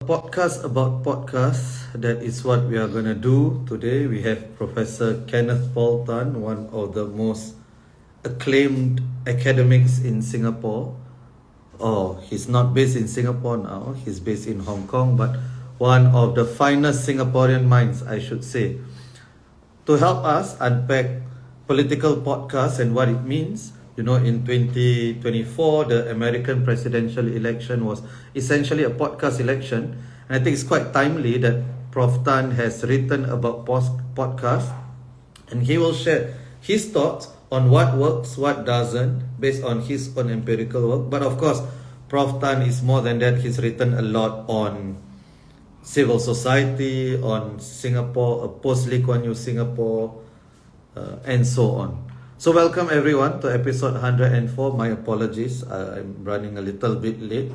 Podcast about podcasts. That is what we are going to do today. We have Professor Kenneth Tan, one of the most acclaimed academics in Singapore. Oh, he's not based in Singapore now, he's based in Hong Kong, but one of the finest Singaporean minds, I should say. To help us unpack political podcasts and what it means, in 2024, the American presidential election was essentially a podcast election. And I think it's quite timely that Prof. Tan has written about podcasts, and he will share his thoughts on what works, what doesn't, based on his own empirical work. But of course, Prof. Tan is more than that. He's written a lot on civil society, on Singapore, post-Lee Kuan Yew Singapore, and so on. So welcome everyone to episode 104. My apologies, I'm running a little bit late.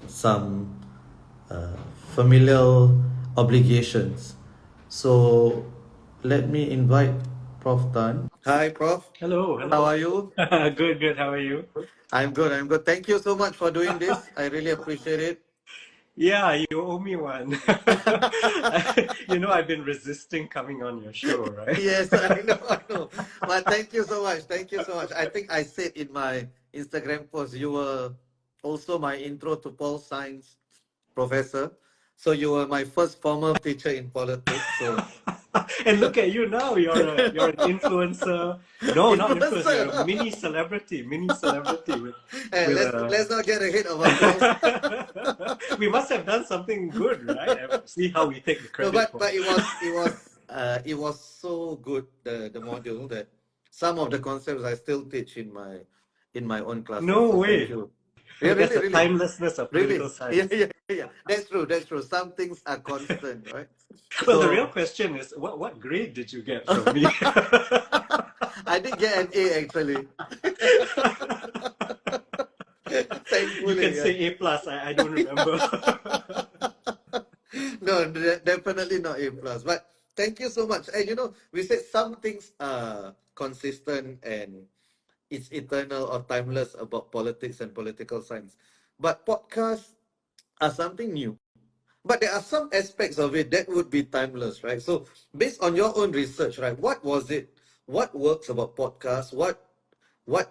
Some familial obligations. So let me invite Prof. Tan. Hi, Prof. Hello. How are you? Good. How are you? I'm good. Thank you so much for doing this. I really appreciate it. Yeah, you owe me one. I've been resisting coming on your show, right? Yes, I know. But thank you so much. I think I said in my Instagram post, you were also my intro to Paul Science professor. So you were my first formal teacher in politics. So And look at you now. You're an influencer. No, not influencer. You're a mini celebrity. Hey, let's not get ahead of ourselves. We must have done something good, right? See how we take the credit. No, but it was so good, the module, that some of the concepts I still teach in my own classes. No So way. thank you. That's the timelessness of political science. Yeah. That's true. Some things are constant, right? Well, the real question is, what grade did you get from me? I did get an A, actually. Thankfully, You can say A plus. I don't remember. No, definitely not A plus. But thank you so much. And we said some things are consistent and it's eternal or timeless about politics and political science. But podcasts are something new. But there are some aspects of it that would be timeless, right? So based on your own research, right, what was it? What works about podcasts? What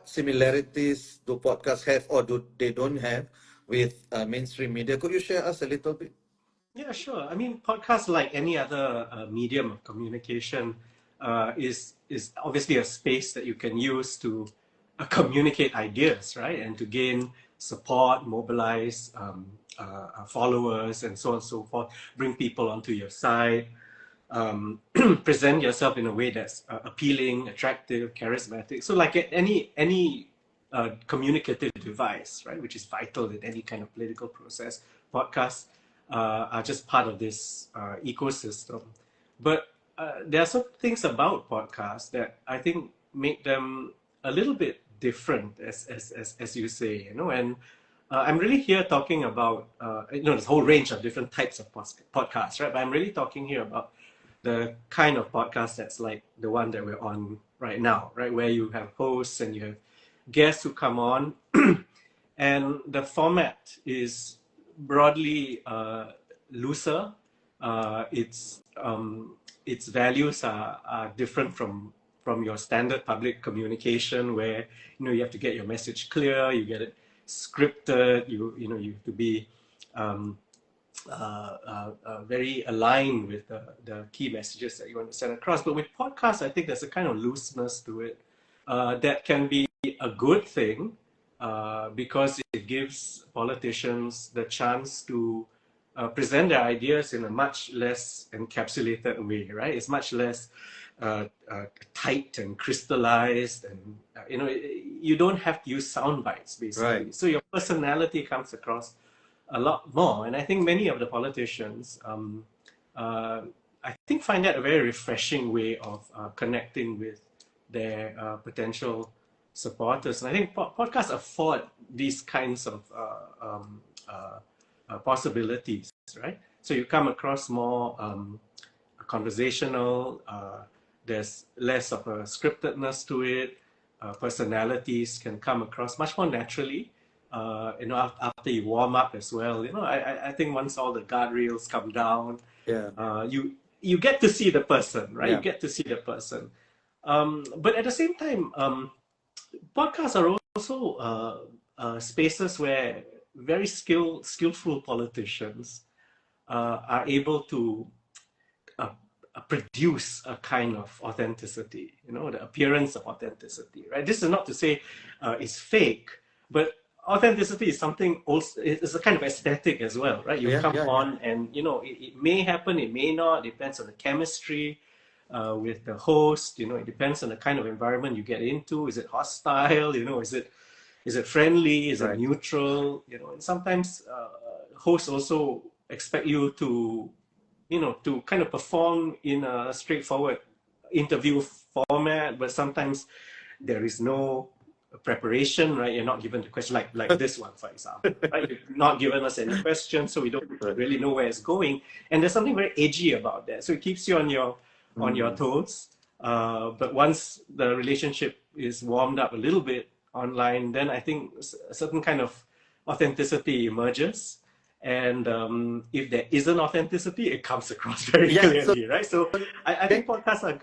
similarities do podcasts have or do they don't have with mainstream media? Could you share us a little bit? Yeah, sure. I mean, podcasts, like any other medium of communication, is obviously a space that you can use to communicate ideas, right? And to gain support, mobilize followers, and so on and so forth. Bring people onto your side. Present yourself in a way that's appealing, attractive, charismatic. So, like any communicative device, right, which is vital in any kind of political process, podcasts are just part of this ecosystem. But there are some things about podcasts that I think make them a little bit different, as you say, and I'm really here talking about this whole range of different types of podcasts, right? But I'm really talking here about the kind of podcast that's like the one that we're on right now, right? Where you have hosts and you have guests who come on, and the format is broadly looser. Its values are different from your standard public communication, where you have to get your message clear, you get it scripted, you have to be very aligned with the key messages that you want to send across. But with podcasts, I think there's a kind of looseness to it that can be a good thing, because it gives politicians the chance to present their ideas in a much less encapsulated way, right? It's much less tight and crystallized, and you don't have to use sound bites, basically. Right. So your personality comes across a lot more, and I think many of the politicians, I think, find that a very refreshing way of connecting with their potential supporters. And I think podcasts afford these kinds of possibilities, right? So you come across more conversational, there's less of a scriptedness to it, personalities can come across much more naturally. after you warm up as well. I think once all the guardrails come down, Yeah. You get to see the person, right? Yeah. You get to see the person. But at the same time, podcasts are also spaces where very skillful politicians are able to uh, produce a kind of authenticity, the appearance of authenticity, right? This is not to say it's fake, but authenticity is something also, it's a kind of aesthetic as well, right? You Yeah. come Yeah. on and, it may happen, it may not, depends on the chemistry with the host, it depends on the kind of environment you get into. Is it hostile? Is it friendly? Is it Right. neutral? And sometimes hosts also expect you to to kind of perform in a straightforward interview format, but sometimes there is no preparation, right? You're not given the question, like this one, for example, right? You've not given us any questions, so we don't Right. really know where it's going. And there's something very edgy about that. So it keeps you on your toes. But once the relationship is warmed up a little bit online, then I think a certain kind of authenticity emerges. And if there isn't authenticity, it comes across very Yeah. So clearly, right? So I think podcasts are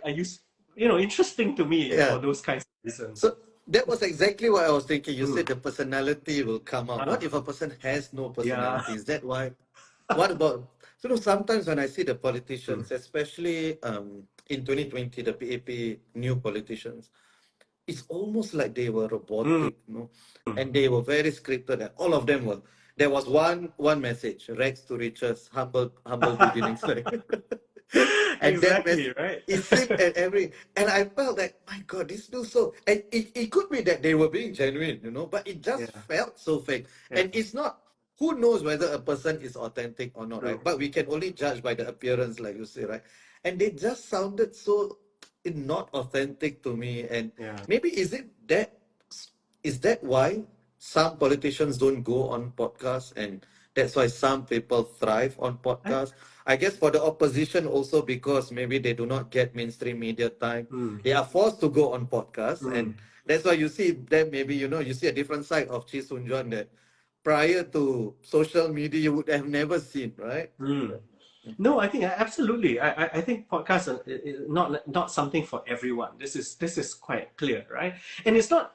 interesting to me yeah. for those kinds of reasons. So that was exactly what I was thinking. You said the personality will come out. What Ah, if a person has no yeah. personality? Is that why? What about, sometimes when I see the Mm, politicians, especially in 2020, the PAP new politicians, it's almost like they were mm, robotic, and they were very scripted. And all of them were. There was one message: rags to riches, humble beginnings. Like, and that exactly, message right? is seen at every. And I felt like, my God, this feels so. And it could be that they were being genuine, but it just Yeah, felt so fake. yeah, And it's not. Who knows whether a person is authentic or not, right? true. But we can only judge by the appearance, like you say, right? And they just sounded so not authentic to me. And Yeah. maybe is that why some politicians don't go on podcasts, and that's why some people thrive on I, podcasts? I guess for the opposition also, because maybe they do not get mainstream media time, mm, they are forced to go on podcasts, mm. and that's why you see them. Maybe you see a different side of Chi Soon Juan that prior to social media you would have never seen, right? Mm. No, I think absolutely. I think podcasts are not something for everyone. This is quite clear, right? And it's not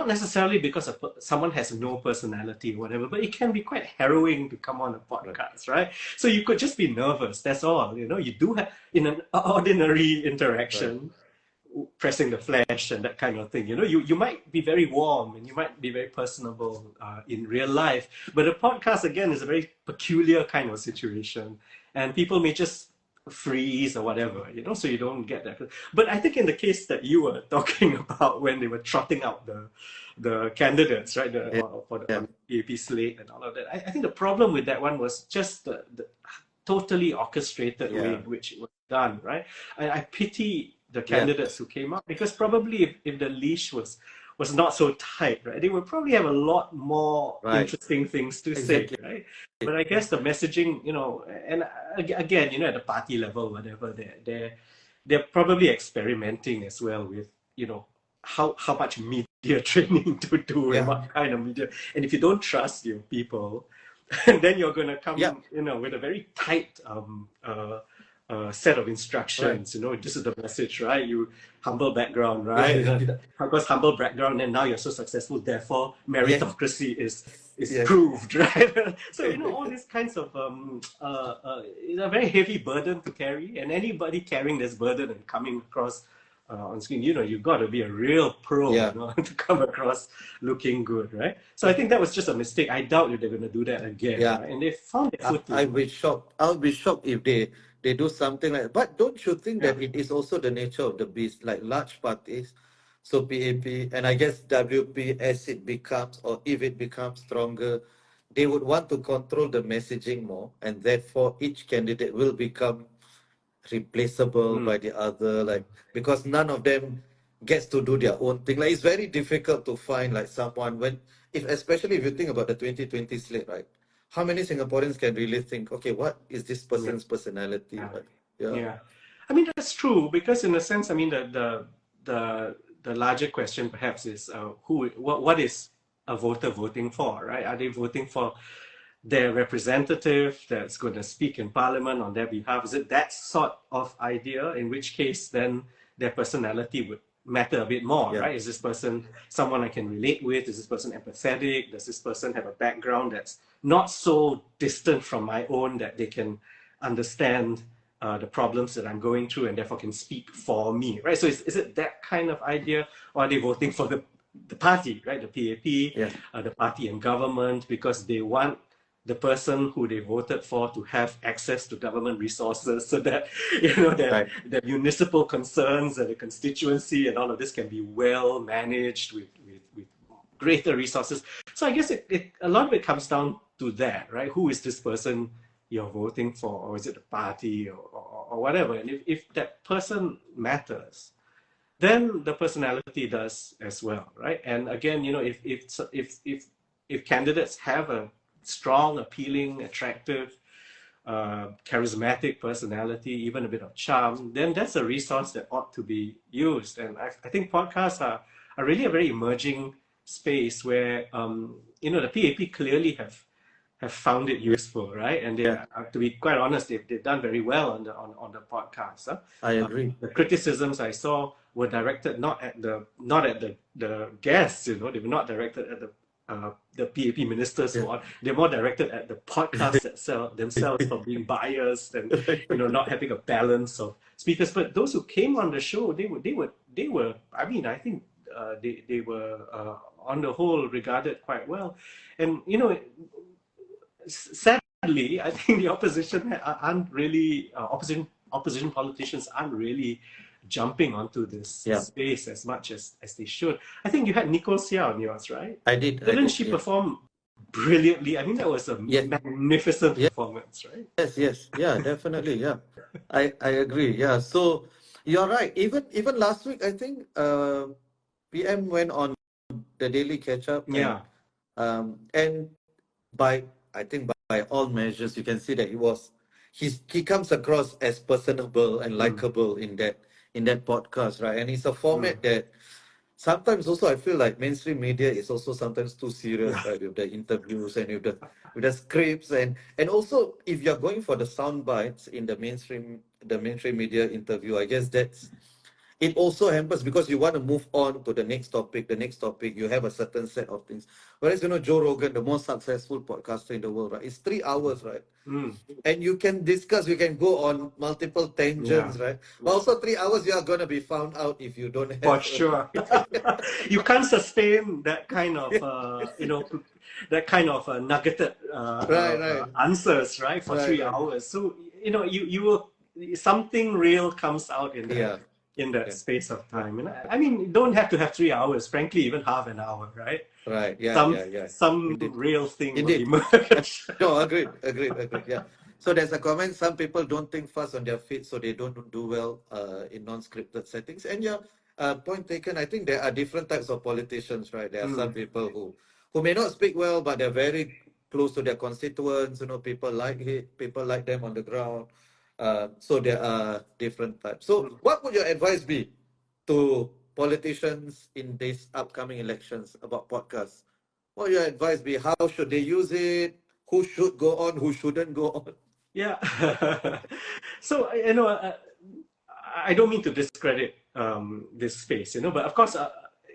necessarily because someone has no personality or whatever, but it can be quite harrowing to come on a Right. podcast, right? So you could just be nervous. That's all. You do have in an ordinary Right. interaction, pressing the flesh and that kind of thing. You might be very warm and you might be very personable in real life, but a podcast again is a very peculiar kind of situation, and people may just freeze or whatever, so you don't get that. But I think in the case that you were talking about when they were trotting out the candidates, right, Yeah. on Yeah. the AP slate and all of that, I think the problem with that one was just the totally orchestrated way Yeah. in which it was done, right? I pity the Yeah. candidates who came up, because probably if the leash was not so tight, right, they would probably have a lot more Right. interesting things to say, Exactly. right? But I guess the messaging, and again, at the party level, whatever, they're probably experimenting as well with, how much media training to do and Yeah. what kind of media. And if you don't trust your people, and then you're going to Yeah. come, with a very tight set of Right. instructions. This is the message, right? You humble background, Yeah. right? Of course, humble background, and now you're so successful. Therefore, Yes. meritocracy is Yes. proved, right? So all these kinds of it's a very heavy burden to carry, and anybody carrying this burden and coming across on screen, you've got to be a real pro, Yeah. to come across looking good, right? So I think that was just a mistake. I doubt if they're going to do that again, Yeah. right? And they found their footing. I'll be shocked. I'll be shocked if they do something like that. But don't you think Yeah. that it is also the nature of the beast, like large parties, so PAP and I guess WP, as it becomes, or if it becomes stronger, they would want to control the messaging more, and therefore each candidate will become replaceable Mm. by the other, like, because none of them gets to do their own thing. Like, it's very difficult to find like someone, when, if especially if you think about the 2020 slate, right? How many Singaporeans can really think, okay, what is this Yeah. person's personality? Yeah. Right? Yeah. Yeah. I mean, that's true, because in a sense, I mean, the larger question perhaps is what is a voter voting for, right? Are they voting for their representative that's going to speak in parliament on their behalf? Is it that sort of idea? In which case, then their personality would matter a bit more, Yeah. right? Is this person someone I can relate with? Is this person empathetic? Does this person have a background that's not so distant from my own that they can understand the problems that I'm going through and therefore can speak for me, right? So is it that kind of idea, or are they voting for the party, right? The PAP, Yeah. the party and government, because they want the person who they voted for to have access to government resources so that, you know, Right. the municipal concerns and the constituency and all of this can be well managed with greater resources. So I guess a lot of it comes down to that, right? Who is this person you're voting for, or is it the party, or whatever? And if that person matters, then the personality does as well, right? And again, you know, if candidates have a strong, appealing, attractive, charismatic personality, even a bit of charm, then that's a resource that ought to be used. And I think podcasts are really a very emerging space where, you know, the PAP clearly have found it useful, right? And they, Yeah. to be quite honest, they've done very well on the podcast. Huh? I agree. The criticisms I saw were directed not at the guests, you know, they were not directed at the PAP ministers. Yeah. They're more directed at the podcast themselves for being biased and, you know, not having a balance of speakers. But those who came on the show, they were. I mean, I think they were on the whole regarded quite well, and you know. Sadly, I think the opposition aren't really opposition politicians aren't really jumping onto this Yeah. space as much as they should. I think you had Nicole Seah on yours, right? I did. Didn't she Yeah. perform brilliantly? I mean, that was a Yeah. magnificent Yeah. performance, right? Yes. Yeah, definitely. Yeah. I agree. Yeah. So you're right. Even last week, I think PM went on the daily catch up, Yeah. and I think by all measures you can see that he comes across as personable and likable in that podcast, right? And it's a format that sometimes also I feel like mainstream media is also sometimes too serious, right? With the interviews and with the scripts, and also if you're going for the sound bites in the mainstream media interview, I guess it also hampers because you want to move on to the next topic. You have a certain set of things. Whereas, you know, Joe Rogan, the most successful podcaster in the world, right? It's 3 hours, right? And you can go on multiple tangents, right? But also 3 hours, you are going to be found out if you don't have... For sure. You can't sustain that kind of, you know, that kind of nuggeted answers, right? For 3 hours. So, you know, you will, something real comes out in that. In that space of time. And I mean, you don't have to have 3 hours, frankly, even half an hour, right? Right, Some Indeed. real thing Indeed. will emerge. No, agreed, yeah. So there's a comment, some people don't think fast on their feet, so they don't do well in non-scripted settings. And yeah, point taken, I think there are different types of politicians, right? There are some people who may not speak well, but they're very close to their constituents, you know, people like them on the ground. So there are different types. So what would your advice be to politicians in these upcoming elections about podcasts? What would your advice be? How should they use it? Who should go on? Who shouldn't go on? Yeah. So, you know, I don't mean to discredit this space, you know, but of course,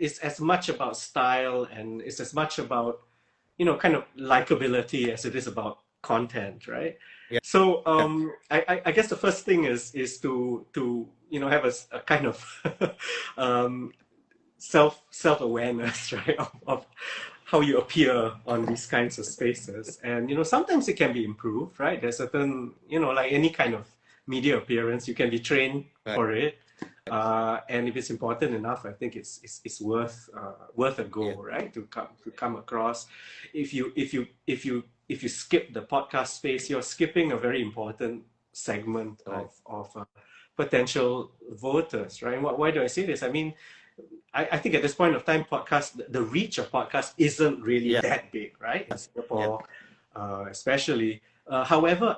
it's as much about style and it's as much about, you know, kind of likability as it is about content, right? Yeah. So I guess the first thing is to you know, have a kind of self-awareness, right, of how you appear on these kinds of spaces. And you know, sometimes it can be improved, right? There's certain, you know, like any kind of media appearance, you can be trained for it. And if it's important enough, I think it's worth a go, right? To come across. If you skip the podcast space, you're skipping a very important segment of potential voters, right? Why do I say this? I mean, I think at this point of time, the reach of podcast isn't really that big, right? In Singapore, especially. However,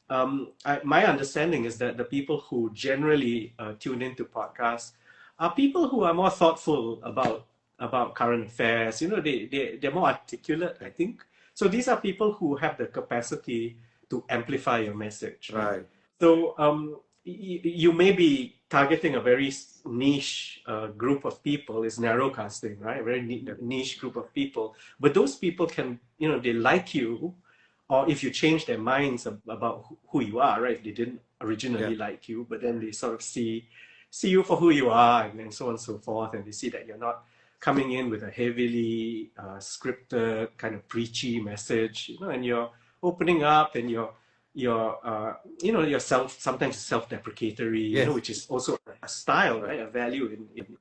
my understanding is that the people who generally tune into podcasts are people who are more thoughtful about about current affairs. They're more articulate, I think. So these are people who have the capacity to amplify your message, right? Right. So you may be targeting a very niche group of people, is narrowcasting, right? A very niche group of people. But those people can, they like you, or if you change their minds about who you are, right? If they didn't originally like you, but then they sort of see you for who you are, and so on and so forth, and they see that you're not coming in with a heavily scripted kind of preachy message, and you're opening up, and you're sometimes self-deprecatory, which is also a style, right? A value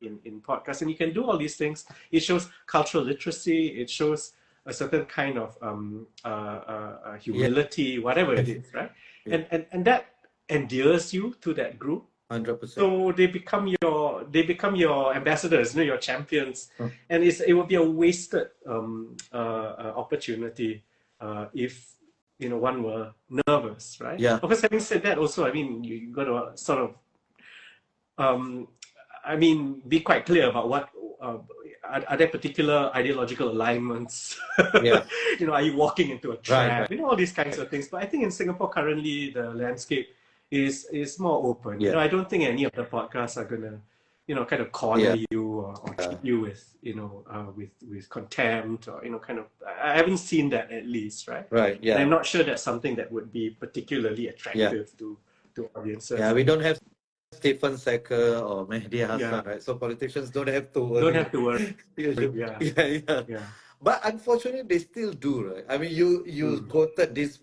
in podcasts, and you can do all these things. It shows cultural literacy. It shows a certain kind of humility, whatever it is, right? And that endears you to that group. 100%. So they become your ambassadors, your champions, and it would be a wasted opportunity if one were nervous, right? Yeah. Of course, having said that, also, I mean, you got to sort of, be quite clear about what are there particular ideological alignments? Yeah. Are you walking into a trap? Right. All these kinds of things. But I think in Singapore currently the landscape is more open. Yeah. I don't think any of the podcasts are gonna, kind of corner you or treat you with, with contempt or kind of. I haven't seen that, at least, right? Right. Yeah. And I'm not sure that's something that would be particularly attractive to audiences. Yeah, we don't have Stephen Secker or Mehdi Hassan, right? So politicians don't have to worry. Don't have to worry. Yeah. But unfortunately, they still do, right? I mean, you quoted this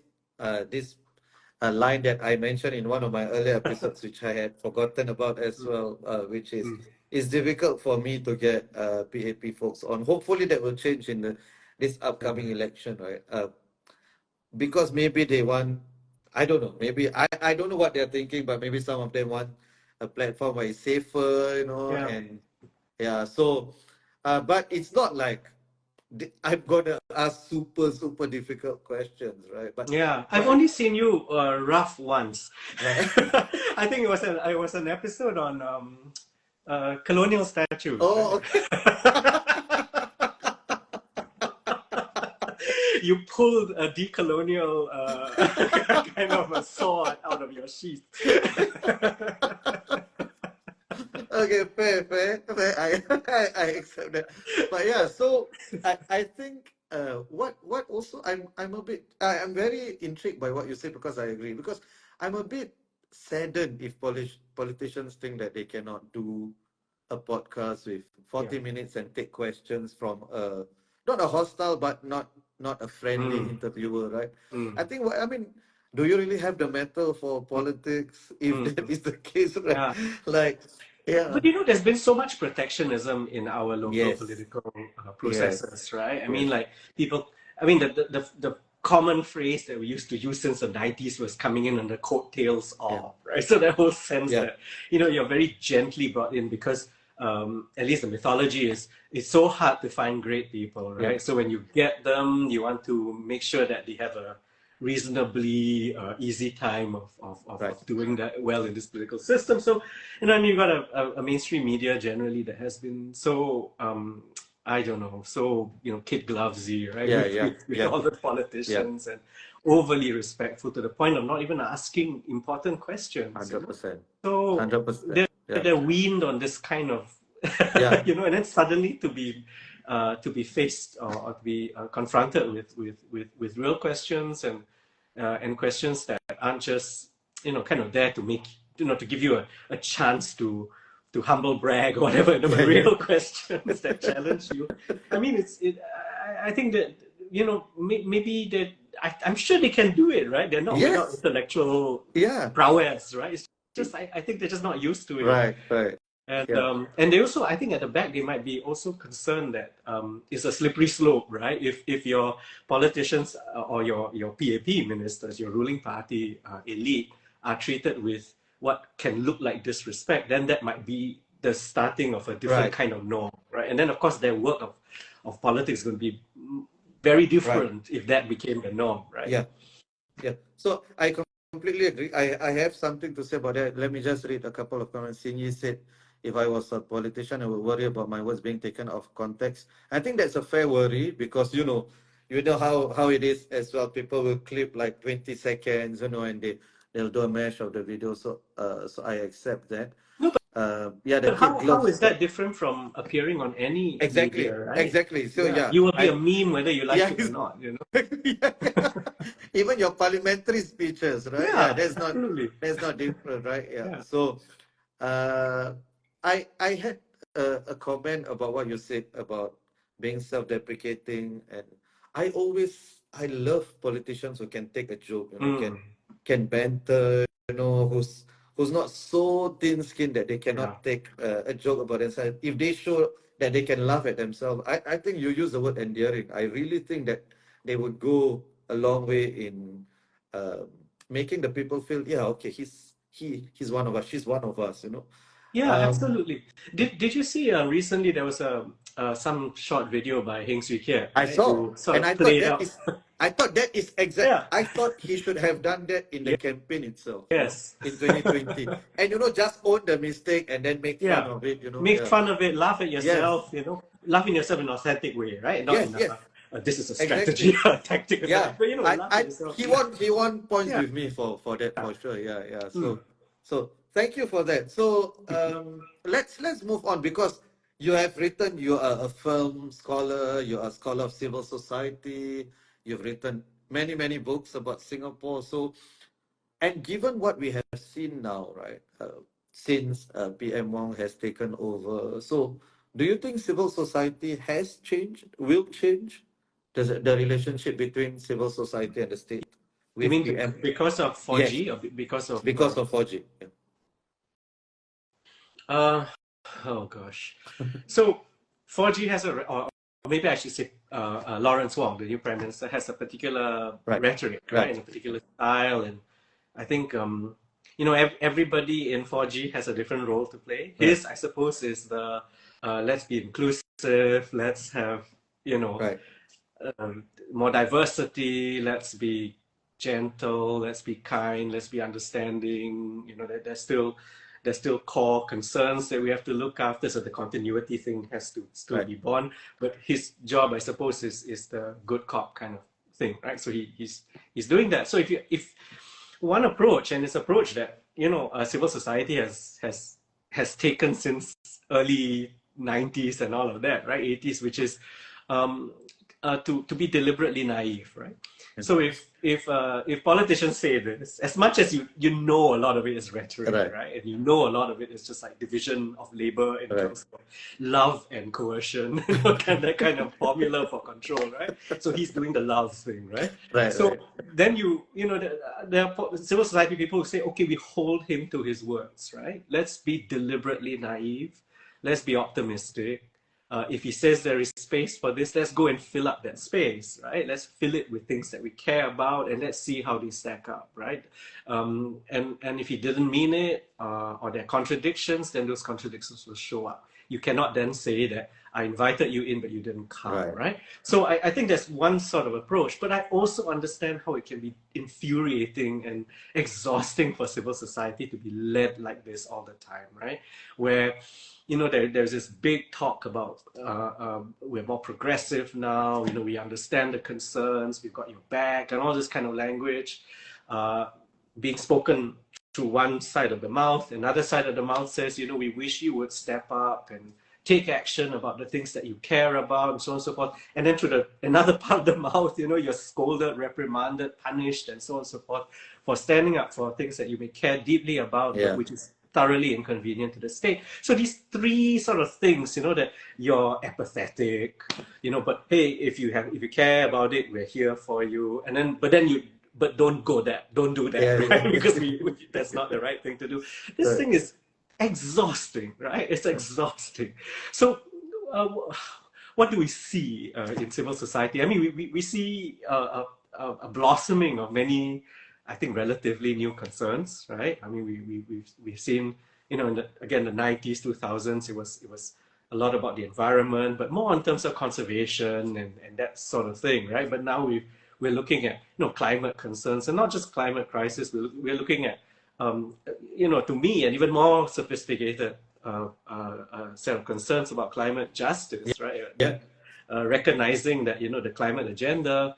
line that I mentioned in one of my earlier episodes, which I had forgotten about as well, which is it's difficult for me to get PAP folks on. Hopefully, that will change in this upcoming election, right? Because maybe they want, I don't know, maybe I don't know what they're thinking, but maybe some of them want a platform where it's safer, and so but it's not like I'm gonna ask super difficult questions, right? But I've only seen you rough once. I think it was an episode on colonial statues. Oh, okay. You pulled a decolonial kind of a sword out of your sheath. Okay, fair. I accept that. But yeah, so I think what also I'm a bit I'm very intrigued by what you say, because I agree, because I'm a bit saddened if politicians think that they cannot do a podcast with 40 minutes and take questions from not a hostile but not a friendly interviewer, right? I think do you really have the mettle for politics if that is the case, right? But there's been so much protectionism in our local political processes, right? I mean, like people. I mean, the common phrase that we used to use since the 90s was coming in on the coattails of, right? So that whole sense that you're very gently brought in because at least the mythology is it's so hard to find great people, right? So when you get them, you want to make sure that they have a reasonably easy time of doing that well in this political system. So, and you've got a mainstream media generally that has been so, I don't know, so, kid glovesy, right? With all the politicians and overly respectful to the point of not even asking important questions. 100%. So 100%. They're weaned on this kind of, and then suddenly to be faced or to be confronted with real questions and questions that aren't just kind of there to make to give you a chance to humble brag or whatever, but real questions that challenge you. I mean, I think that maybe that I'm sure they can do it, right? They're not without intellectual prowess, right? It's just I think they're just not used to it. Right. And they also, I think at the back, they might be also concerned that it's a slippery slope, right? If your politicians or your PAP ministers, your ruling party elite are treated with what can look like disrespect, then that might be the starting of a different kind of norm, right? And then, of course, their work of politics is going to be very different if that became the norm, right? Yeah. So I completely agree. I have something to say about that. Let me just read a couple of comments. Sinyi said, if I was a politician, I would worry about my words being taken out of context. I think that's a fair worry because you know how it is as well. People will clip like 20 seconds, and they'll do a mash of the video. So I accept that. No, Yeah, the but kid how gloves. is that different from appearing on any Exactly, media, right? exactly. So Yeah, yeah, you will be a meme whether you like yeah, it or not, you know? yeah. Even your parliamentary speeches, right? Yeah, Yeah, absolutely. that's not different, right? Yeah. Yeah. So, uh, I had a comment about what you said about being self-deprecating, and I love politicians who can take a joke, Mm, can banter, who's not so thin-skinned that they yeah. cannot take a joke about themselves. If they show that they can laugh at themselves, I think you use the word endearing. I really think that they would go a long way in um making the people feel, yeah, okay, he's one of us, she's one of us. Yeah, Um, absolutely. Did you see recently there was a some short video by Heng Swee Keat, I right, saw, who sort and of played out. I thought that is exact. Yeah. I thought he should have done that in the campaign itself, Yes. in 2020, and just own the mistake and then make fun Yeah. of it. Make Yeah. fun of it, laugh at Yes. yourself, laugh in yourself in an authentic way, right? Not Yes. in Yes. this is a strategy, Exactly. a tactic, Yeah. but laugh at I yourself. he won points Yeah. with me for that, Yeah. for sure. Yeah. Yeah. Mm. So thank you for that. So let's move on, because you have written, you are a film scholar, you are a scholar of civil society, you've written many books about Singapore. So, and given what we have seen now, right, since PM Wong has taken over, so do you think civil society has changed, will change? Does the relationship between civil society and the state You with mean PM? because of Yes, 4G or because of because of 4G. Yeah. uh oh gosh. So 4G has or maybe I should say Lawrence Wong, the new prime minister, has a particular Right, rhetoric, right, right, and a particular style, and I think everybody in 4G has a different role to play. right, His, I suppose, is the let's be inclusive, let's have you know right, um, more diversity, let's be gentle, let's be kind, let's be understanding. That there's still core concerns that we have to look after, so the continuity thing has to still right, be born. But his job, I suppose, is the good cop kind of thing, right? So he's doing that. So if one approach, and it's approach that civil society has taken since early 90s and all of that, right? 80s, which is um, to be deliberately naive, right? So if politicians say this, as much as you know a lot of it is rhetoric, right, right, and you know a lot of it is just like division of labor in right, terms of love and coercion, that kind of formula for control, right? So he's doing the love thing, right? right, So right, then there are civil society people who say, okay, we hold him to his words, right? Let's be deliberately naive. Let's be optimistic. If he says there is space for this, let's go and fill up that space, right? Let's fill it with things that we care about, and let's see how they stack up, right? And if he didn't mean it, or there are contradictions, then those contradictions will show up. You cannot then say that I invited you in, but you didn't come, right. right? So I think that's one sort of approach, but I also understand how it can be infuriating and exhausting for civil society to be led like this all the time, right? Where there's this big talk about we're more progressive now, we understand the concerns, we've got your back, and all this kind of language being spoken through one side of the mouth. Another side of the mouth says, we wish you would step up and take action about the things that you care about, and so on and so forth. And then through another part of the mouth, you're scolded, reprimanded, punished, and so on and so forth for standing up for things that you may care deeply about, but Yeah, which is thoroughly inconvenient to the state. So these three sort of things, that you're apathetic, but hey, if you care about it, we're here for you. But don't go there, don't do that, yeah, right? yeah. Because that's not the right thing to do. This Right. thing is exhausting, right? It's exhausting. So what do we see in civil society? I mean, we see a blossoming of many, I think, relatively new concerns, right? I mean, we've seen, in the 90s, 2000s, it was a lot about the environment, but more in terms of conservation and that sort of thing, right? But now we're looking at climate concerns, and not just climate crisis. We're looking at to me, an even more sophisticated set of concerns about climate justice, right? Yeah. Recognizing that the climate agenda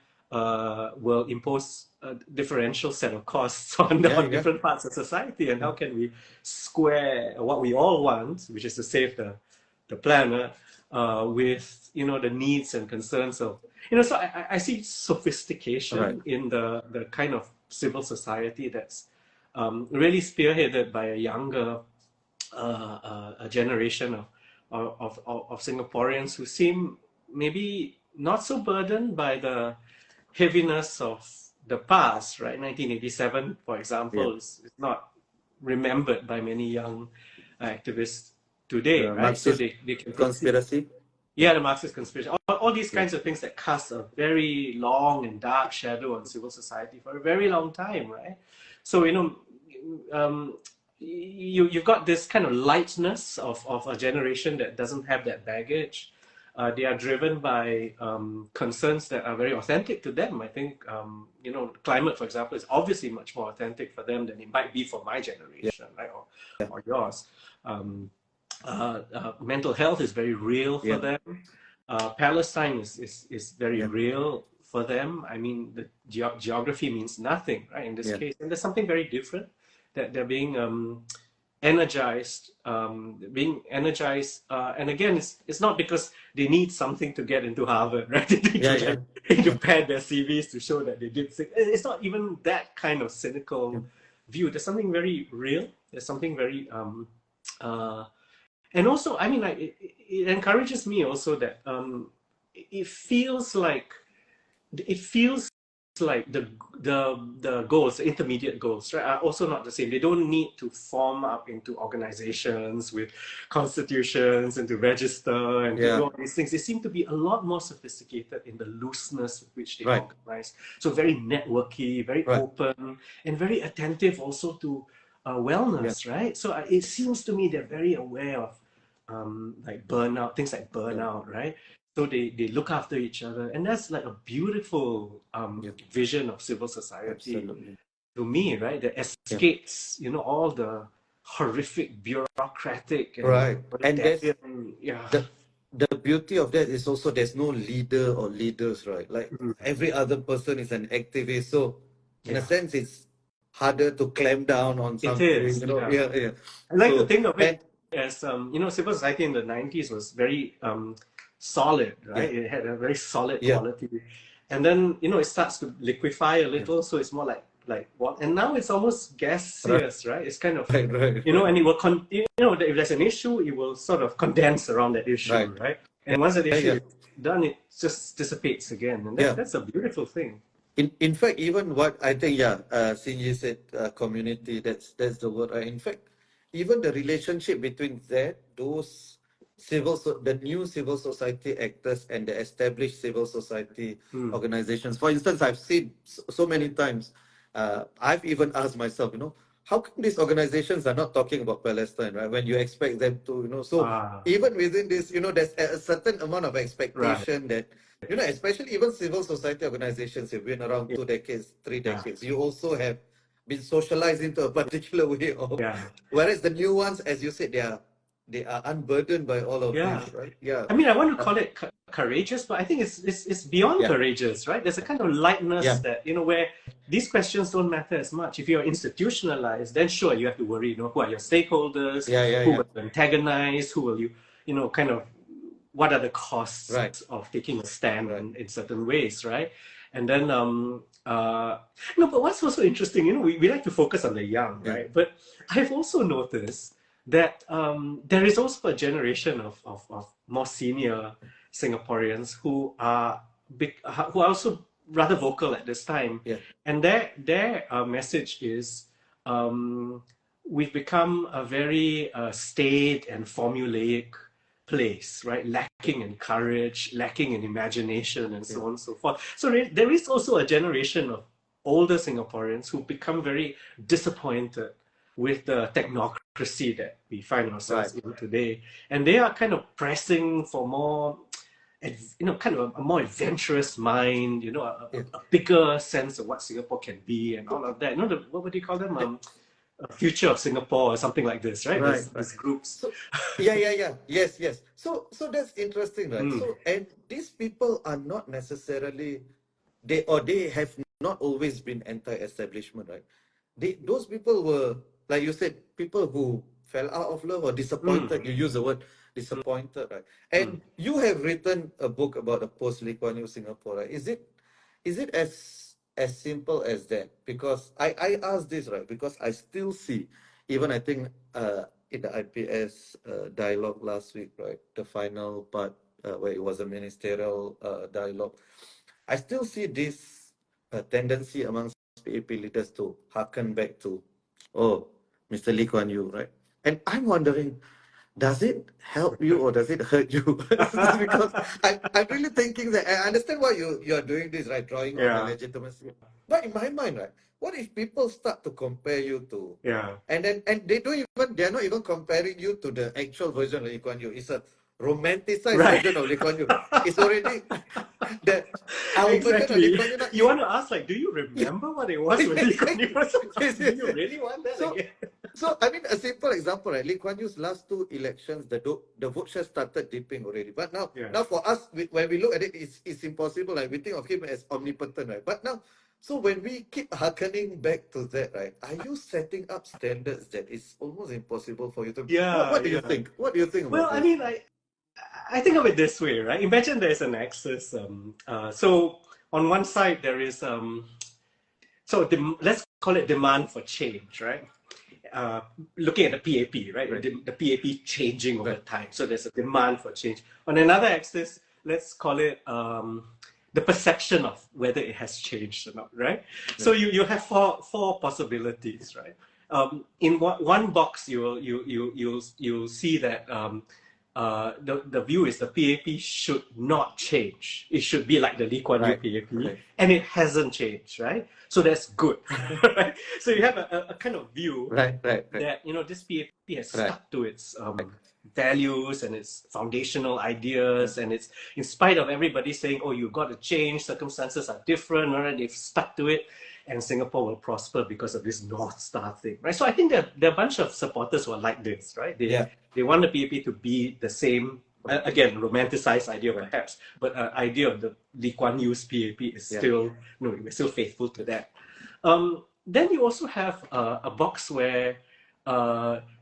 will impose a differential set of costs on Yeah. different parts of society, and how can we square what we all want, which is to save the planet, with the needs and concerns of So I see sophistication Right. in the kind of civil society that's really spearheaded by a younger a generation of Singaporeans who seem maybe not so burdened by the heaviness of the past, right? 1987, for Yeah. example, is not remembered by many young activists today, The right? So Marxist they can perceive, conspiracy. yeah, the Marxist conspiracy, all these Yeah. kinds of things that cast a very long and dark shadow on civil society for a very long time, right? So um, you've got this kind of lightness of a generation that doesn't have that baggage. They are driven by concerns that are very authentic to them. I think climate, for example, is obviously much more authentic for them than it might be for my generation, right, or yours. Mental health is very real for Yeah. them. Palestine is very Yeah. real for them. I mean, the geography means nothing, right, in this Yeah. case. And there's something very different that they're being energized, and again, it's not because they need something to get into Harvard, right? They need Yeah. to, Yeah. like, to pad their CVs to show that they did things. It's not even that kind of cynical view. There's something very real. There's something very uh, and also, I mean, like, it encourages me also that it feels like it feels like the goals, the intermediate goals, right, are also not the same. They don't need to form up into organizations with constitutions and to register and to Yeah. do all these things. They seem to be a lot more sophisticated in the looseness with which they Right. organize. So very networky, very Right. open, and very attentive also to wellness, right? So it seems to me they're very aware of like burnout, things like burnout, right? So they look after each other, and that's like a beautiful Yeah. vision of civil society Absolutely. to me, right? That Yeah. escapes, all the horrific bureaucratic and Right. And there's authoritarian, yeah. the beauty of that is also there's no leader or leaders, right? Like Mm, every other person is an activist. So in a yeah, sense, it's harder to clamp down on it something, is. you know. Yeah, Yeah. Yeah. I like to So think of it and as civil society in the 90s was very solid, yeah. right? It had a very solid Yeah. quality, and then it starts to liquefy a Yeah. little, so it's more like what? And now it's almost Right. gaseous, right? It's kind of Right. Right. and it will if there's an issue, it will sort of condense around that issue, Right. right? And once that Yeah. issue Yeah. is done, it just dissipates again, and Yeah. that's a beautiful thing. In fact, even what I think, yeah, since you said community, that's the word. In fact, even the relationship between those the new civil society actors and the established civil society Hmm. organizations. For instance, I've seen so many times. I've even asked myself, how come these organizations are not talking about Palestine, right? When you expect them to, so Ah, even within this, there's a certain amount of right. expectation that especially even civil society organizations have been around Yeah. 2 decades, 3 Yeah. decades. You also have been socialized into a particular way of, Yeah. whereas the new ones, as you said, they are unburdened by all of Yeah. this, right? Yeah. I mean, I want to call it courageous, but I think it's beyond Yeah. courageous, right? There's a kind of lightness Yeah. that where these questions don't matter as much. If you're institutionalized, then sure you have to worry. Who are your stakeholders? Yeah. Yeah. Who Yeah. will you antagonize? Who will you, kind of, what are the costs Right. of taking a stand Right. in certain ways, right? And then no, but what's also interesting, we like to focus on the young, Yeah. right? But I've also noticed that there is also a generation of more senior Singaporeans who are also rather vocal at this time, Yeah. and their message is we've become a very staid and formulaic place, right? Lacking in courage, lacking in imagination, and so on and so forth. So there is also a generation of older Singaporeans who become very disappointed with the technocracy that we find ourselves in today, and they are kind of pressing for more, kind of a more adventurous mind, a bigger sense of what Singapore can be, and all of that. What would you call them? future of Singapore or something like this, right? Right, right. These groups. So yeah. Yes. So that's interesting, right? Mm. So and these people are not necessarily they have not always been anti-establishment, right? Those people were, like you said, people who fell out of love or disappointed. Mm. You use the word disappointed, right? And Mm. you have written a book about a post-Lee Kuan Yew Singapore, right? Is it as simple as that? Because I asked this, right, because I still see, even I think in the IPS dialogue last week, right, the final part where it was a ministerial dialogue, I still see this tendency amongst PAP leaders to harken back to, oh, Mr. Lee Kuan Yew, right? And I'm wondering, does it help you or does it hurt you? Because I'm really thinking that I understand why you're doing this, right? Drawing on the Yeah. legitimacy. But in my mind, right, what if people start to compare you to, Yeah. and they're not even comparing you to the actual version of Lee Kuan Yew. It's a romanticized Right. version of Lee Kuan Yew. It's already the our version of Lee Exactly. Kuan Yew now You is want to ask, like, do you remember what it was when Lee Kuan Yew was? Yes, Do yes, you yes. really want that So, again? so I mean, a simple example, right? Lee Kuan Yew's last two elections, the vote share started dipping already. But now, Yeah. now for us, when we look at it, it's impossible. Like we think of him as omnipotent, right? But now, so when we keep hearkening back to that, right? Are you setting up standards that is almost impossible for you to? Yeah, What do you yeah. think? What do you think Well, about I this? mean, I think of it this way, right? Imagine there's an axis. So on one side there is let's call it demand for change, right? Looking at the PAP, right? Right, The PAP changing over right, time. So there's a demand for change. On another axis, let's call it the perception of whether it has changed or not, right? So right, you have four possibilities, right? In one box, you'll see that the view is the PAP should not change. It should be like the Lee Kuan Yew right, PAP, right, and it hasn't changed, right? So that's good, right? So you have a kind of view right, that this PAP has right, stuck to its values and its foundational ideas, and it's in spite of everybody saying, "Oh, you've got to change. Circumstances are different," right? They've stuck to it, and Singapore will prosper because of this North Star thing, right? So I think there are a bunch of supporters who are like this, right? yeah, They want the PAP to be the same. Again, romanticized idea right, perhaps, but idea of the Lee Kuan Yew's PAP is yeah, still, we're still faithful to that. Then you also have a box where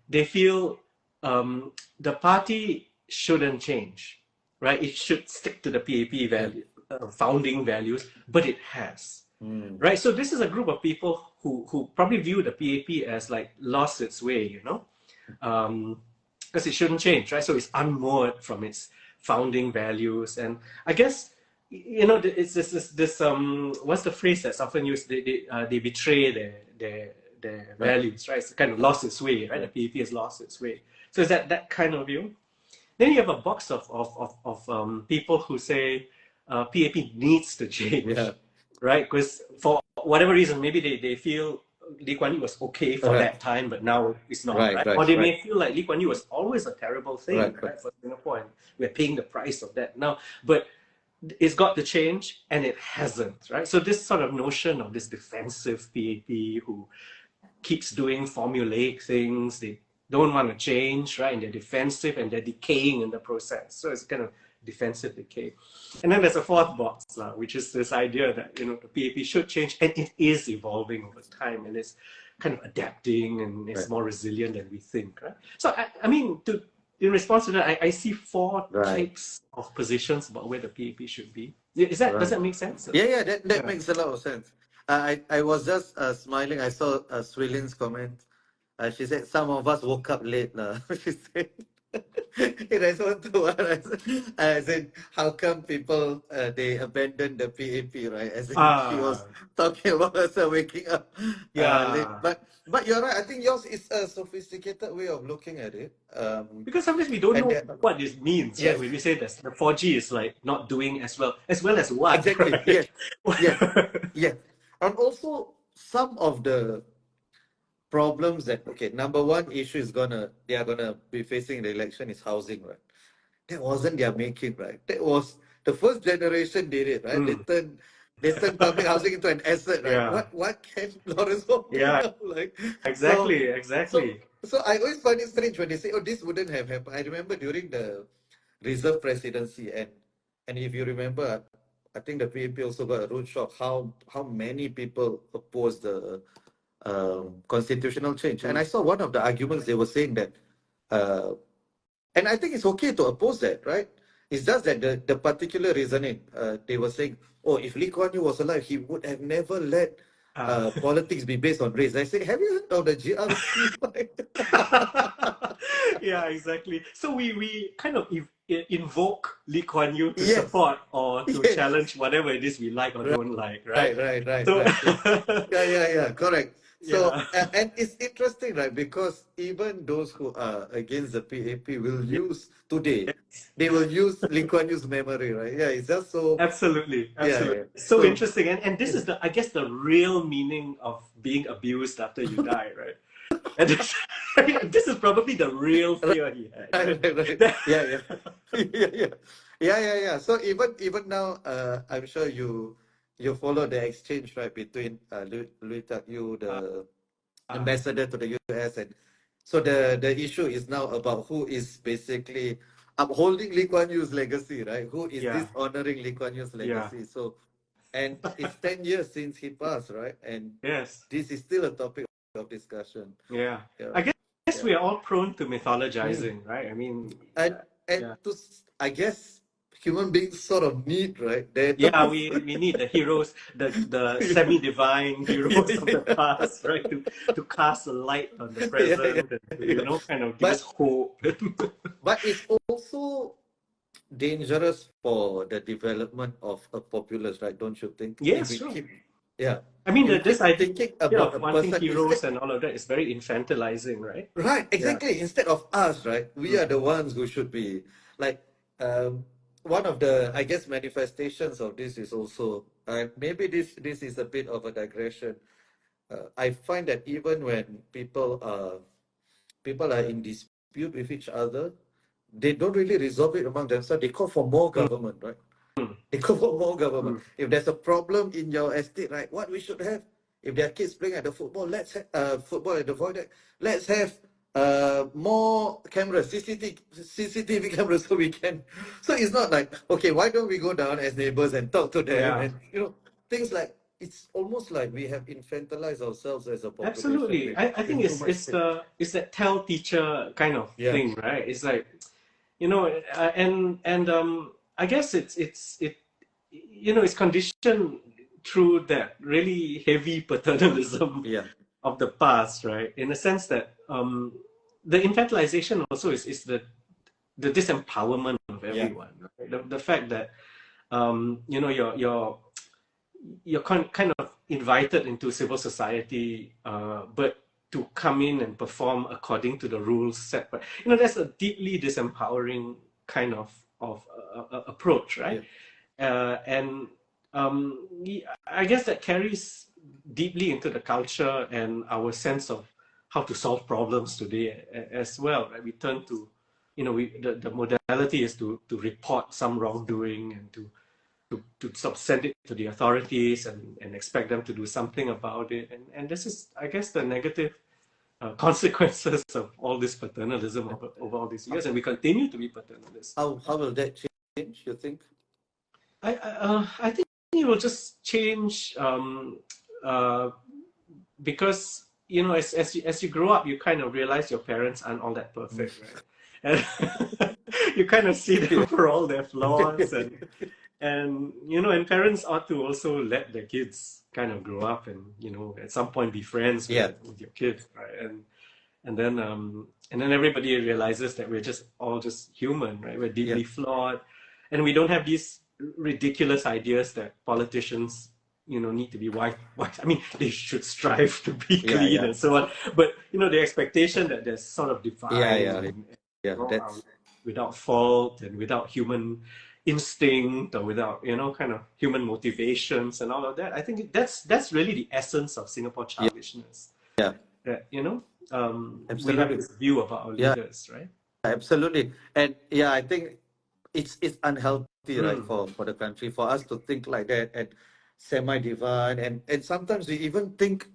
they feel the party shouldn't change, right? It should stick to the PAP yeah. value, founding values, but it has, Mm, right? So this is a group of people who probably view the PAP as like lost its way, because it shouldn't change, right? So it's unmoored from its founding values, and I guess it's this what's the phrase that's often used? They betray their right, values, right? It's kind of lost its way, right? right. The PAP has lost its way. So is that kind of view? Then you have a box of people who say PAP needs to change, Yeah, right? Because for whatever reason, maybe they feel Lee Kuan Yew was okay for right, that time, but now it's not, right, right? right, Or they right, may feel like Lee Kuan Yew was always a terrible thing, right, right. right, for Singapore, and we're paying the price of that now. But it's got to change, and it hasn't, right? So this sort of notion of this defensive PAP who keeps doing formulaic things, they don't want to change, right? And they're defensive and they're decaying in the process. So it's kind of defensive decay. And then there's a fourth box, which is this idea that the PAP should change, and it is evolving over time, and it's kind of adapting, and it's Right. more resilient than we think, right? So I mean, in response to that, I see four Right. types of positions about where the PAP should be. Does that Right. make sense? Yeah, that Yeah. makes a lot of sense. I was just smiling. I saw Srilin's comment. She said some of us woke up late. She said, in response to what I said, how come people they abandon the PAP, right? As in she was talking about herself waking up late. Yeah. But you're right. I think yours is a sophisticated way of looking at it. Because sometimes we don't And know that, what this means, right? yes, When we say that the 4G is like not doing as well as what, exactly. right? Yes, yes. And also some of the problems that, okay, number one issue they are gonna be facing in the election is housing, right? That wasn't their making, right? That was the first generation did it, right? They Mm. turned they turn public housing into an asset, right? Yeah, What can Lawrence Wong do yeah, now? Like, so exactly, so exactly. so I always find it strange when they say, "Oh, this wouldn't have happened." I remember during the Reserve presidency, and if you remember, I think the PAP also got a road shock how many people opposed the constitutional change. And Mm. I saw one of the arguments they were saying that, uh, and I think it's okay to oppose that, right? It's just that the particular reasoning, they were saying, oh, if Lee Kuan Yew was alive, he would have never let Uh, politics be based on race. I say, have you heard of the GRC? yeah, exactly. So we kind of invoke Lee Kuan Yew to Yes, support or to yes. challenge whatever it is we like or don't like, right? So, Right. Yeah, correct. So, yeah, and it's interesting, right? Because even those who are against the PAP will yeah, use today, yes, they will use Lee Kuan Yew's memory, right? Yeah, it's just so, absolutely, yeah. absolutely. So So, interesting, and this yeah. is I guess the real meaning of being abused after you die, right? And this, this is probably the real fear he had, right? Right. Yeah. Yeah. So even now, I'm sure you follow the exchange, right, between Lui Tak Yu, Uh, the uh, ambassador to the US, and so the issue is now about who is basically upholding Lee Kuan Yew's legacy, right? Who is yeah, dishonoring Lee Kuan Yew's yeah, legacy? So, and it's 10 years since he passed, right? And yes. this is still a topic of discussion. Yeah, Yeah, I guess yeah. we are all prone to Mm. mythologizing, right? I mean, And yeah, I guess human beings sort of need, right? yeah, Those, we need the heroes, the semi-divine heroes of the yeah. past, right? To cast a light on the Yeah. present and to, you know, kind of give us But hope. it's also dangerous for the development of a populace, right? Don't you think? If Yes, we sure. keep, yeah, I mean, if we this keep idea thinking about a of wanting person instead, heroes and all of that is very infantilizing, right? right? Yeah. Exactly. Instead of us, right? We Mm. are the ones who should be like. One of the, I guess, manifestations of this is also, maybe this is a bit of a digression. I find that even when people are in dispute with each other, they don't really resolve it among themselves. They call for more Mm. government, right? They call for more government. Mm. If there's a problem in your estate, right, what we should have, if there are kids playing at the football, let's have football at the void deck. Let's have more cameras, CCTV cameras, so we can. So it's not like, okay, why don't we go down as neighbors and talk to them, Yeah. and things like, it's almost like we have infantilized ourselves as a population Absolutely. I think with too much thing. it's that tell teacher kind of Yeah. thing, right? It's like, you know, and I guess it's conditioned through that really heavy paternalism Yeah. of the past, right? In the sense that the infantilization also is the disempowerment of Yeah. everyone, right? The fact that you know you're kind of invited into civil society, but to come in and perform according to the rules set. But that's a deeply disempowering kind of approach, right? Yeah. And I guess that carries deeply into the culture and our sense of how to solve problems today as well. Right? We turn to, the modality is to report some wrongdoing and to sort of send it to the authorities and expect them to do something about it. And this is, I guess, the negative consequences of all this paternalism over all these years. And we continue to be paternalists. How will that change, you think? I think it will just change uh, because, as you grow up, you kind of realize your parents aren't all that perfect, right? And you kind of see them for all their flaws and parents ought to also let their kids kind of grow up and at some point be friends Yeah. with your kids, right? And then everybody realizes that we're just all just human, right? We're Yeah. deeply flawed, and we don't have these ridiculous ideas that politicians need to be white. I mean, they should strive to be Yeah. clean Yeah. and so on, but the expectation that they're sort of divine Yeah. and Yeah. are That's without fault and without human instinct or without kind of human motivations and all of that. I think that's really the essence of Singapore yeah. childishness. Yeah. That we have Absolutely. this view about our Yeah. leaders, right? Absolutely. And yeah, I think it's unhealthy, right, Mm. for the country, for us to think like that. And semi-divine, and sometimes we even think,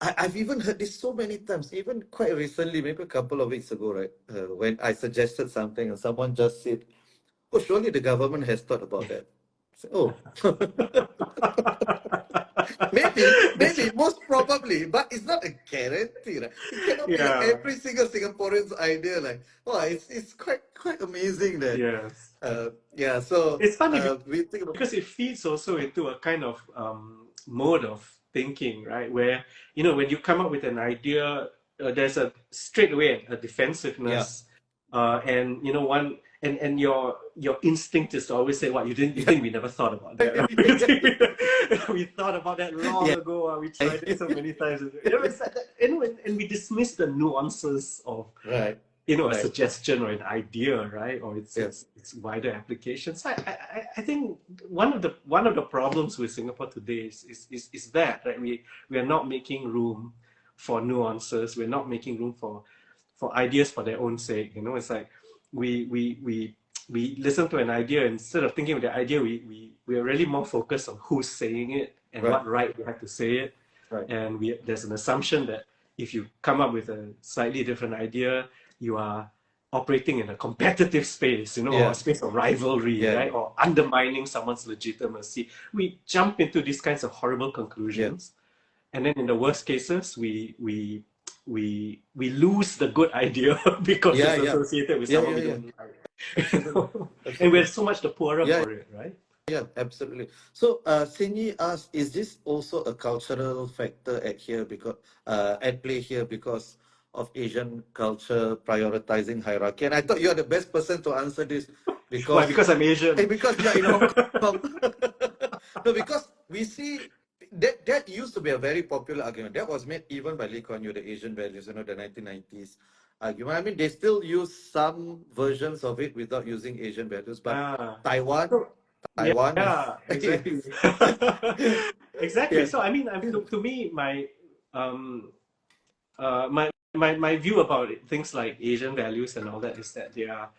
I've even heard this so many times, even quite recently, maybe a couple of weeks ago, right? When I suggested something and someone just said, "Oh, surely the government has thought about that." I said, oh, That's maybe, most probably, but it's not a guarantee, right? It cannot be like yeah. every single Singaporean's idea. Like, oh, it's quite amazing that, Yes. yeah. So It's funny we think about, because it feeds also into a kind of mode of thinking, right? Where, you know, when you come up with an idea, there's a straight away a yeah, defensiveness, and you know and your instinct is to always say, "What you yeah, think we never thought about that? Right? You think we thought about that long yeah, ago. We tried it so many times. You know, it's like that, you know, and we dismiss the nuances of right, you know a right, suggestion or an idea, right, or yeah, its wider applications. I think one of the problems with Singapore today is that, right, we are not making room for nuances. We're not making room for ideas for their own sake. You know, it's like we listen to an idea, instead of thinking of the idea, we are really more focused on who's saying it and right, what right we have to say it. right, And there's an assumption that if you come up with a slightly different idea, you are operating in a competitive space, you know, or a yeah, space of rivalry, yeah, right? Or undermining someone's legitimacy. We jump into these kinds of horrible yeah, conclusions. And then in the worst cases, we lose the good idea because yeah, it's yeah, associated with yeah, someone yeah, we yeah, don't like. You absolutely, know? And we're absolutely, so much the poorer yeah. for it, right? Yeah, absolutely. So, Sinyi asked, is this also a cultural factor at here because at play here because of Asian culture prioritizing hierarchy? And I thought you are the best person to answer this Why? because Because I'm Asian. because you're in Hong Kong. No, because we see that used to be a very popular argument. That was made even by Lee Kuan Yew, the Asian values, the 1990s argument. I mean, they still use some versions of it without using Asian values, but Ah. Taiwan. So, Taiwan yeah, exactly. is Exactly. yeah, So I mean, to me, um, my view about it, things like Asian values and all that is that they are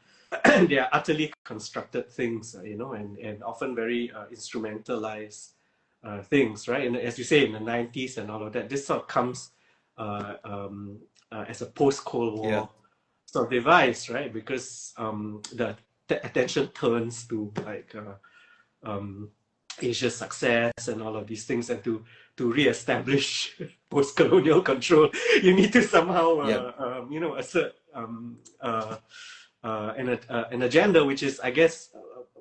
they are utterly constructed things, you know, and often very instrumentalized things, right? And as you say, in the 90s and all of that, this sort of comes as a post-Cold yeah, War sort of device, right? Because the attention turns to like um, Asia's success and all of these things, and to re-establish post-colonial control, you need to somehow yeah, you know assert an agenda, which is, I guess,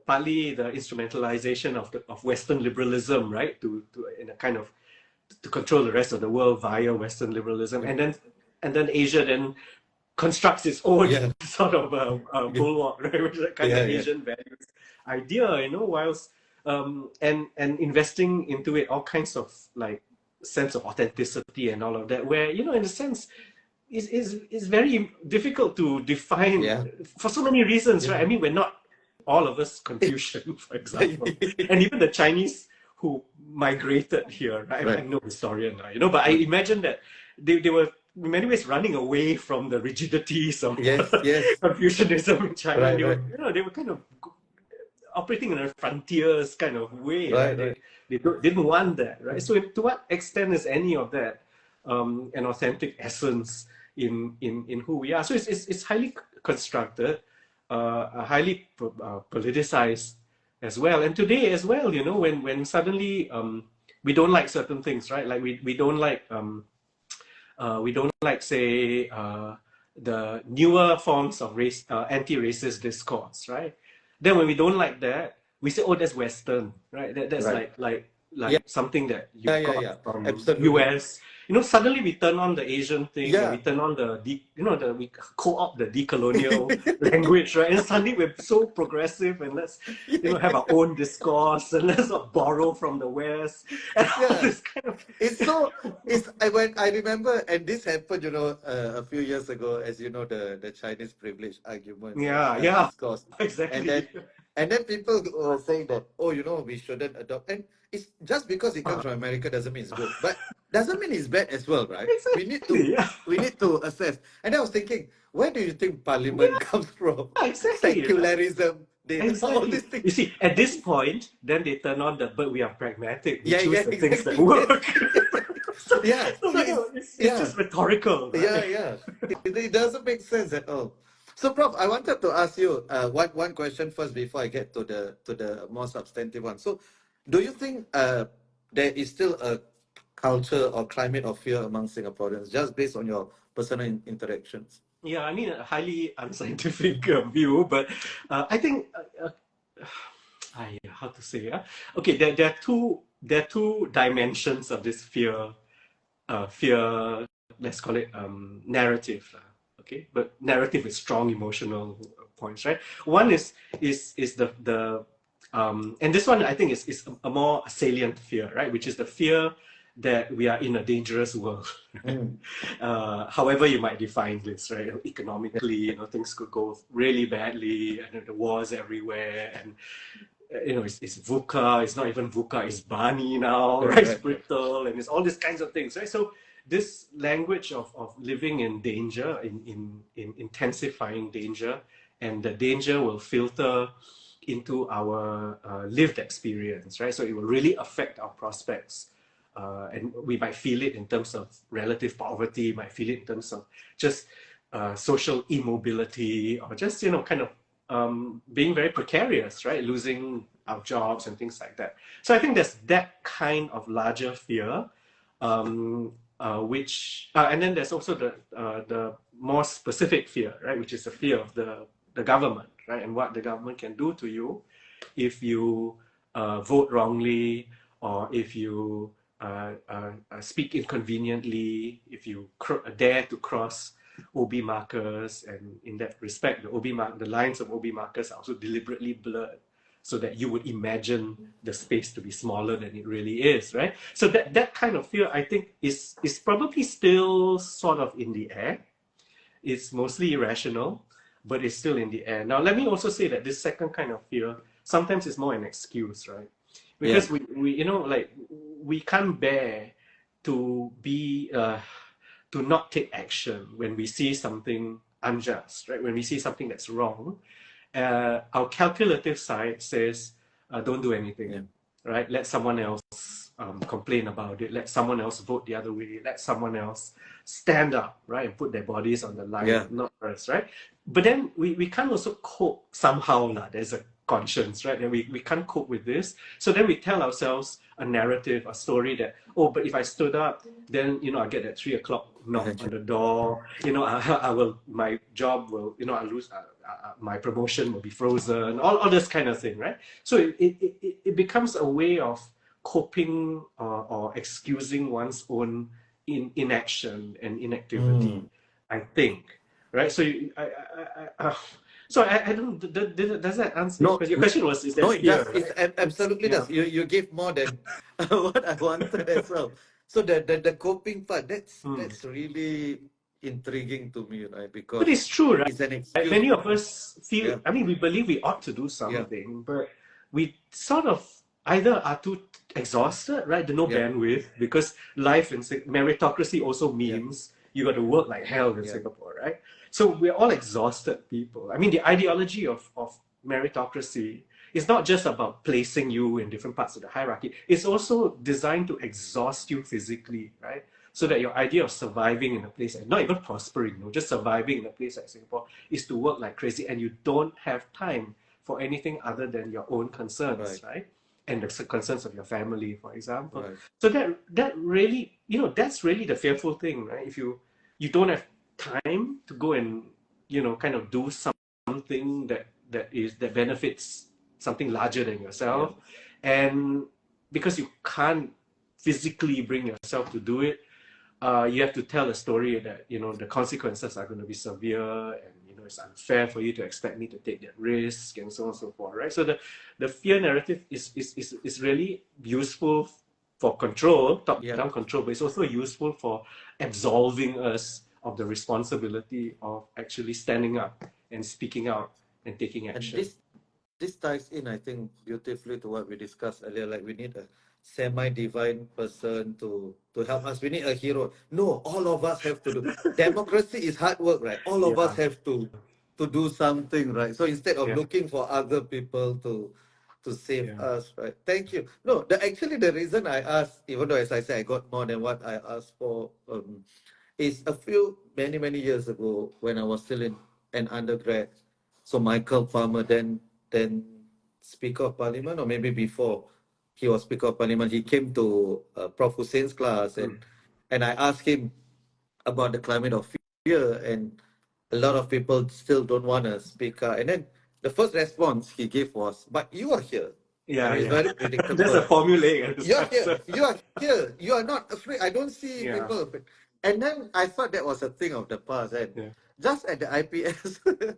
partly the instrumentalization of Western liberalism, right? To in a kind of to control the rest of the world via Western liberalism, yeah, and then Asia then constructs its own yeah, sort of bulwark, right? Which is a kind of yeah, yeah, Asian values idea, you know, whilst and investing into it all kinds of like sense of authenticity and all of that, where, you know, in a sense, is very difficult to define yeah, for so many reasons, yeah. right? I mean, we're not all of us Confucian, for example, and even the Chinese who migrated here, right? Right, I'm no historian, you know, but I right. imagine that they were in many ways running away from the rigidities of Yes, yes. Confucianism in China, and Right, they were, right, you know, they were kind of operating in a frontiers kind of way, right? right, They right. didn't want that, right? So to what extent is any of that an authentic essence in who we are? So it's highly constructed, highly politicized as well. And today as well, you know, when suddenly we don't like certain things, right? Like we don't like, say, the newer forms of anti-racist discourse, right? Then when we don't like that, we say, "Oh, that's Western," right? That's Right. like Yeah, something that yeah, you've yeah, got yeah. from Absolutely. US. You know, suddenly we turn on the Asian thing, and we Yeah. turn on we co-opt the decolonial language, right? And suddenly we're so progressive, and let's, you know, have our own discourse, and let's not borrow from the West, and all Yeah. this kind of When I remember, and this happened, a few years ago, as you know, the Chinese privilege arguments and yeah, yeah, discourse, and exactly. then people were saying that, oh, we shouldn't adopt, and it's just because it comes Uh, from America doesn't mean it's good, but doesn't mean it's bad as well, right? exactly, yeah, We need to assess. And I was thinking, where do you think Parliament comes from? exactly, right? Secularism, all Exactly. these things. You see, at this point, then they turn on the but we are pragmatic. We Yeah, choose yeah, the things that exactly. Yes. work. so, Yeah. so So you know, it's it's just rhetorical, yeah, right? yeah. It doesn't make sense at all. So, Prof, I wanted to ask you one question first before I get to the more substantive one. So, do you think there is still a culture or climate of fear among Singaporeans, just based on your personal interactions? Yeah, I mean, a highly unscientific view, but I think how to say? Okay, there are two dimensions of this fear. Let's call it narrative, okay? But narrative is strong emotional points, right? One is the and this one I think is a more salient fear, right? Which is the fear that we are in a dangerous world. Mm. However you might define this, right? Yeah, Economically, things could go really badly, and the wars everywhere, and it's VUCA, it's not even VUCA, it's Bani now, right? It's right. brittle, and it's all these kinds of things, right? So this language of living in danger, in intensifying danger, and the danger will filter into our lived experience, right? So it will really affect our prospects. And we might feel it in terms of relative poverty, might feel it in terms of just social immobility, or just, kind of being very precarious, right? Losing our jobs and things like that. So I think there's that kind of larger fear, and then there's also the more specific fear, right? Which is the fear of the government, right? And what the government can do to you if you vote wrongly, or if you speak inconveniently, if you dare to cross OB markers, and in that respect, the lines of OB markers are also deliberately blurred so that you would imagine the space to be smaller than it really is, right? So that kind of fear, I think, is probably still sort of in the air. It's mostly irrational, but it's still in the air. Now, let me also say that this second kind of fear sometimes is more an excuse, right? Yeah. Because we can't bear to be to not take action when we see something unjust, right? When we see something that's wrong, our calculative side says, don't do anything, Yeah. right? Let someone else complain about it. Let someone else vote the other way. Let someone else stand up, right, and put their bodies on the line, Yeah. not us, right? But then we can't also cope somehow. There's a conscience, right? And we can't cope with this. So then we tell ourselves a narrative, a story that, oh, but if I stood up, then, I get that 3 o'clock knock on the door, I will, my job will, I lose, my promotion will be frozen, all this kind of thing, right? So it becomes a way of coping, or excusing one's own inaction and inactivity, Mm. I think, right? So I don't. Does that answer your No, question? Your question was, is there no, it fear, does. right? Absolutely Yeah. does. You give more than what I wanted as well. So the coping part, Hmm. that's really intriguing to me, right? But Because it's true, right? it's an Like, excuse. many of us feel, Yeah, I mean, we believe we ought to do yeah, something, but we sort of either are too exhausted, right? There's no yeah, bandwidth, because life in meritocracy also yeah, means you got to work like hell in yeah, Singapore, right? So we're all exhausted people. I mean, the ideology of meritocracy is not just about placing you in different parts of the hierarchy, it's also designed to exhaust you physically, right? So that your idea of surviving in a place, and not even prospering, just surviving in a place like Singapore, is to work like crazy, and you don't have time for anything other than your own concerns, right, right? And the concerns of your family, for example. right. So that really, that's really the fearful thing, right? If you don't have time to go and, kind of do something that benefits something larger than Yeah. yourself, and because you can't physically bring yourself to do it, you have to tell a story that, the consequences are going to be severe, and, it's unfair for you to expect me to take that risk, and so on and so forth, right? So the fear narrative is really useful for control, Yeah. top-down control, but it's also useful for absolving us of the responsibility of actually standing up and speaking out and taking And action. this ties in, I think, beautifully to what we discussed earlier. Like, we need a semi-divine person to help us. We need a hero. No, all of us have to do. Democracy is hard work, right? All of us Yeah. have to to do something, right? So instead of Yeah. looking for other people to save Yeah. us, right? Thank you. No, actually the reason I asked, even though as I said I got more than what I asked for, is many years ago when I was still in an undergrad. So Michael Farmer, then Speaker of Parliament, or maybe before he was Speaker of Parliament, he came to Prof. Hussein's class, Mm. and I asked him about the climate of fear, and a lot of people still don't want to speak out. And then the first response he gave was, "But you are here." I Yeah, mean, it's yeah. very That's a predictable. formulaic You're here. answer. You are here. You are not afraid. I don't see Yeah, people afraid. And then I thought that was a thing of the past. And yeah, just at the IPS, yeah,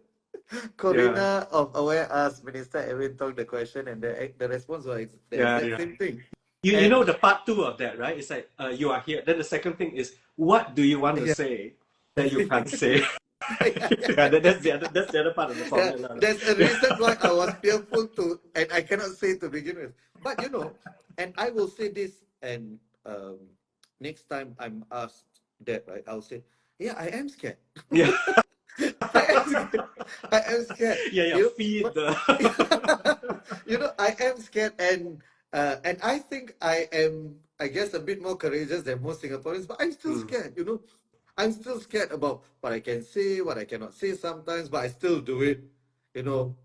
Corina of Aware asked Minister Edwin Tong the question, and the response was the yeah, exact yeah. same thing. You And know the part two of that, right? It's like you are here. Then the second thing is, what do you want to yeah, say that you can't say? yeah, yeah, Yeah, yeah. that's the other part of the Yeah, formula. there's a reason why I was fearful to, and I cannot say to begin with. But and I will say this, and next time I'm asked that, right, I'll say, yeah, I am scared. Yeah, I am scared. I am scared. yeah, yeah. Feed But the. I am scared, and I think I am, I guess, a bit more courageous than most Singaporeans, but I'm still Mm, scared. I'm still scared about what I can say, what I cannot say sometimes, but I still do it.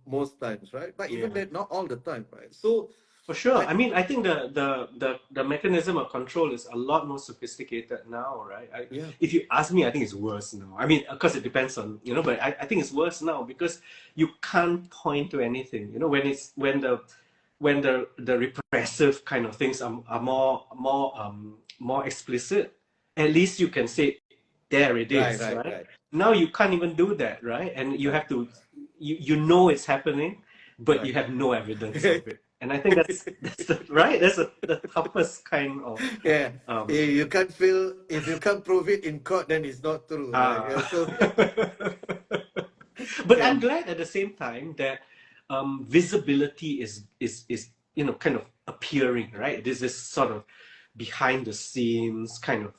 Most times, right? But even yeah. that, not all the time, right? So, For sure. I I mean, I think the mechanism of control is a lot more sophisticated now, right? yeah, If you ask me, I think it's worse now. I mean, of course, it depends on, but I think it's worse now because you can't point to anything. When the repressive kind of things are more explicit, at least you can say, there it right, is, right, right? right, Now you can't even do that, right? And you right, have to, you know it's happening, but you right. have no evidence of it. And I think that's the right. That's the toughest kind of Yeah, um you can't feel if you can't prove it in court, then it's not true, right? uh Yeah, so but yeah, I'm glad at the same time that visibility is kind of appearing, right? This is sort of behind the scenes kind of,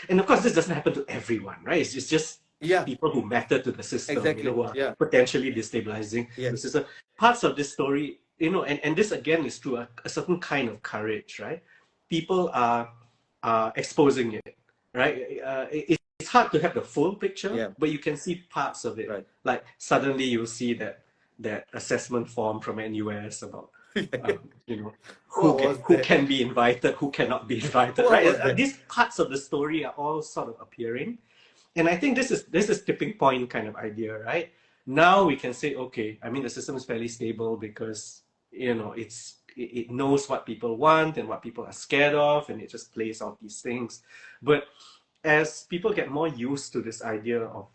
and of course this doesn't happen to everyone, right? It's just yeah, people who matter to the system, exactly, who are yeah, potentially destabilizing the yes, system. Parts of this story, and this again is through a certain kind of courage, right? People are exposing it, right? It's hard to have the full picture, yeah, but you can see parts of it. right. Like suddenly you'll see that assessment form from NUS about What was who that? can be invited, who cannot be invited, What right? was that? These parts of the story are all sort of appearing, and I think this is tipping point kind of idea, right? Now we can say, okay, I mean the system is fairly stable because it knows what people want and what people are scared of, and it just plays out these things. But as people get more used to this idea of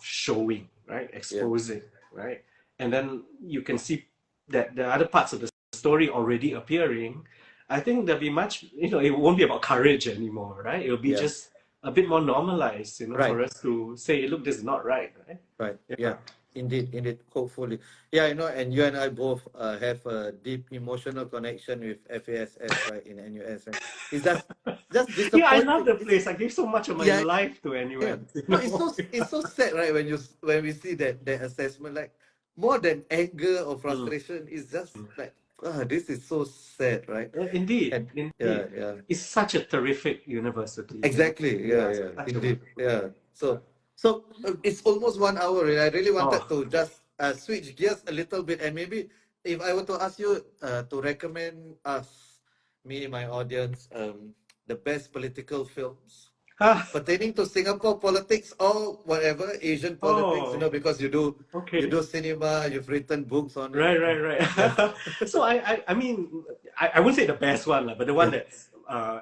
showing, right, Yeah, exposing, right, and then you can see that the other parts of the story already appearing, I think there'll be much, it won't be about courage anymore, right? It'll be yeah, just a bit more normalized, right. for us to say, look, this is not right, right? Right. Yeah. Yeah. Indeed. Hopefully. Yeah, and you and I both have a deep emotional connection with FASS, right, in NUS, right? It's just Yeah, I love disappointing. the It's place. I gave so much of my yeah, life to yeah. NUS, No, it's so sad, right, when we see that assessment, like more than anger or Mm. frustration, it's just like this is so sad, right? Indeed, And indeed. yeah. It's such a terrific university, Exactly. Yeah, Yeah, yeah. such a Indeed. wonderful. Yeah. So it's almost 1 hour. And I really wanted Oh, to just switch gears a little bit, and maybe if I were to ask you to recommend us, me, my audience, the best political films ah, pertaining to Singapore politics or whatever Asian politics, oh, because you do okay. cinema, you've written books on it. Right, right, Yeah. right. So I mean, I wouldn't say the best one, lah, but the one Yeah. that's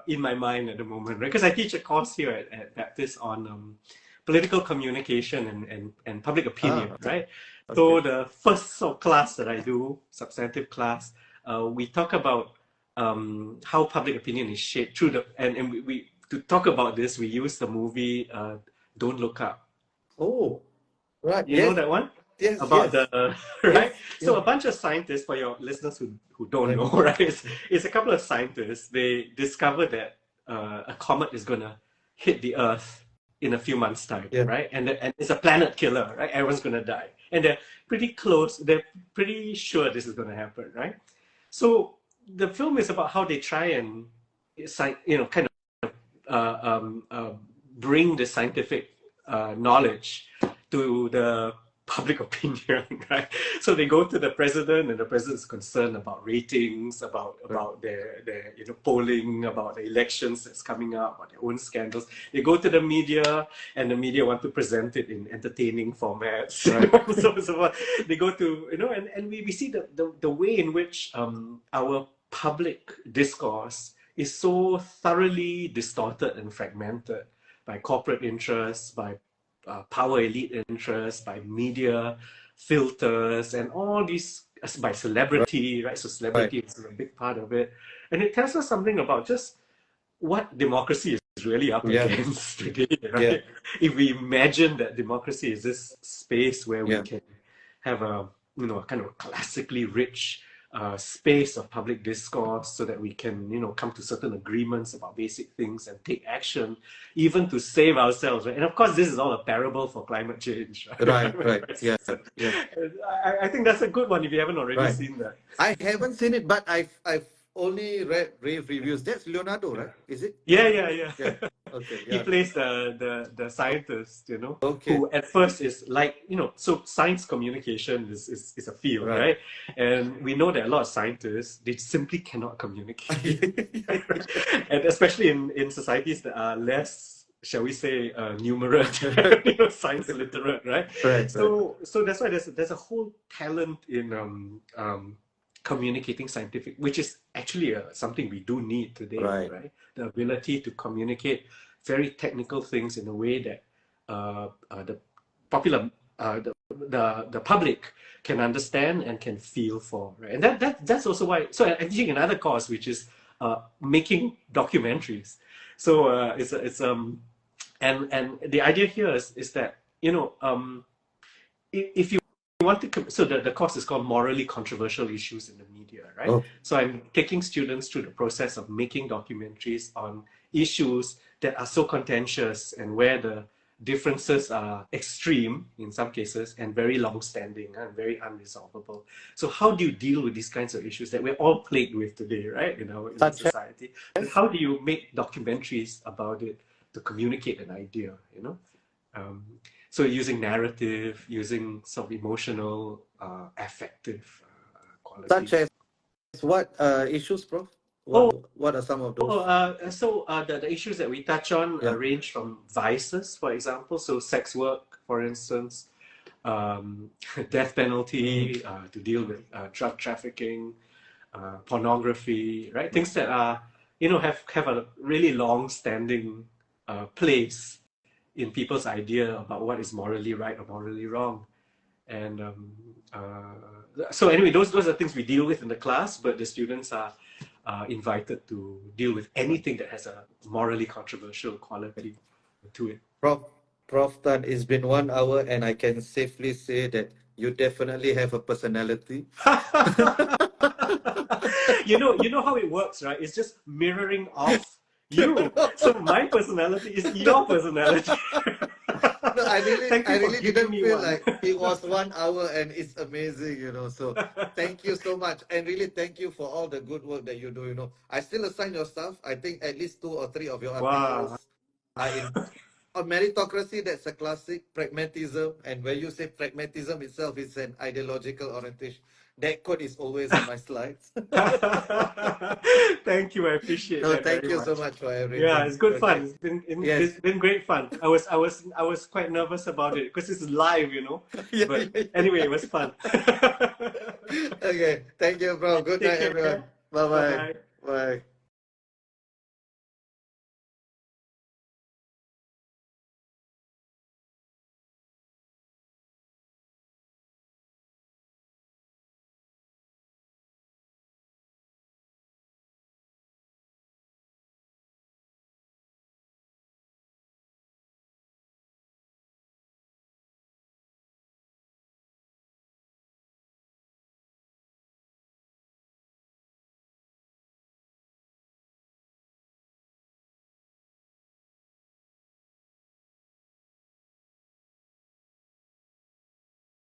in my mind at the moment, right? Because I teach a course here at Baptist on political communication and public opinion, Okay. right? Okay. So the first sort of class that I do, substantive class, we talk about how public opinion is shaped through and we to talk about this, we use the movie Don't Look Up. Oh, right. You know Yes. that one? Yes. About Yes. the Yes. right? So Yeah. a bunch of scientists, for your listeners who don't Right. know, right? It's a couple of scientists. They discover that a comet is gonna hit the Earth in a few months' time, Yeah. right? And it's a planet killer, right? Everyone's gonna die, and they're pretty close. They're pretty sure this is gonna happen, right? So the film is about how they try and kind of bring the scientific knowledge to the public opinion, right? So they go to the president, and the president's concerned about ratings, about their polling, about the elections that's coming up, about their own scandals. They go to the media, and the media want to present it in entertaining formats. Right. So they go to and we see the way in which our public discourse is so thoroughly distorted and fragmented by corporate interests, by power elite interests, by media filters, and all these, by celebrity, right? So celebrity is a big part of it. And it tells us something about just what democracy is really up against today, right? If we imagine that democracy is this space where we can have a kind of classically rich space of public discourse, so that we can come to certain agreements about basic things and take action, even to save ourselves, right? And of course, this is all a parable for climate change, Right. Yeah. I think that's a good one if you haven't already seen that. I haven't seen it, but I've only read rave reviews. That's Leonardo, right? Is it? Yeah. Okay. He plays the scientist, Okay. who at first is like, so science communication is a field, right? And we know that a lot of scientists, they simply cannot communicate. And especially in societies that are less, shall we say, numerate, science literate, right? So that's why there's a whole talent in communicating scientific, which is actually something we do need today, right? The ability to communicate very technical things in a way that the popular, the public can understand and can feel for, right? And that's also why. So I'm teaching another course, which is making documentaries. So and the idea here is that if you want to, so the course is called Morally Controversial Issues in the Media, right? So I'm taking students through the process of making documentaries on issues that are so contentious and where the differences are extreme in some cases and very long-standing and very unresolvable. So how do you deal with these kinds of issues that we're all plagued with today, right? In our society. And how do you make documentaries about it to communicate an idea, So using narrative, using sort of emotional, affective qualities. Such as what issues, Prof? What are some of those? The issues that we touch on range from vices, for example, so sex work, for instance, death penalty, to deal with drug trafficking, pornography, right? Things that are, have a really long-standing place in people's idea about what is morally right or morally wrong. And so anyway, those are things we deal with in the class, but the students are invited to deal with anything that has a morally controversial quality to it. Prof Tan, it's been 1 hour, and I can safely say that you definitely have a personality. You know how it works, right? It's just mirroring off you. So my personality is your personality. No, I really didn't feel like it was 1 hour, and it's amazing, So thank you so much, and really thank you for all the good work that you do. I still assign your stuff. I think at least 2 or 3 of your articles are in. On meritocracy, that's a classic. Pragmatism, and where you say pragmatism itself is an ideological orientation. That quote is always on my slides. Thank you, I appreciate that. Thank you much. so much for everything. Yeah, it's good fun. It's been great fun. I was quite nervous about it because it's live, But anyway, it was fun. Okay, thank you, bro. Good night, everyone. Bye-bye. Bye.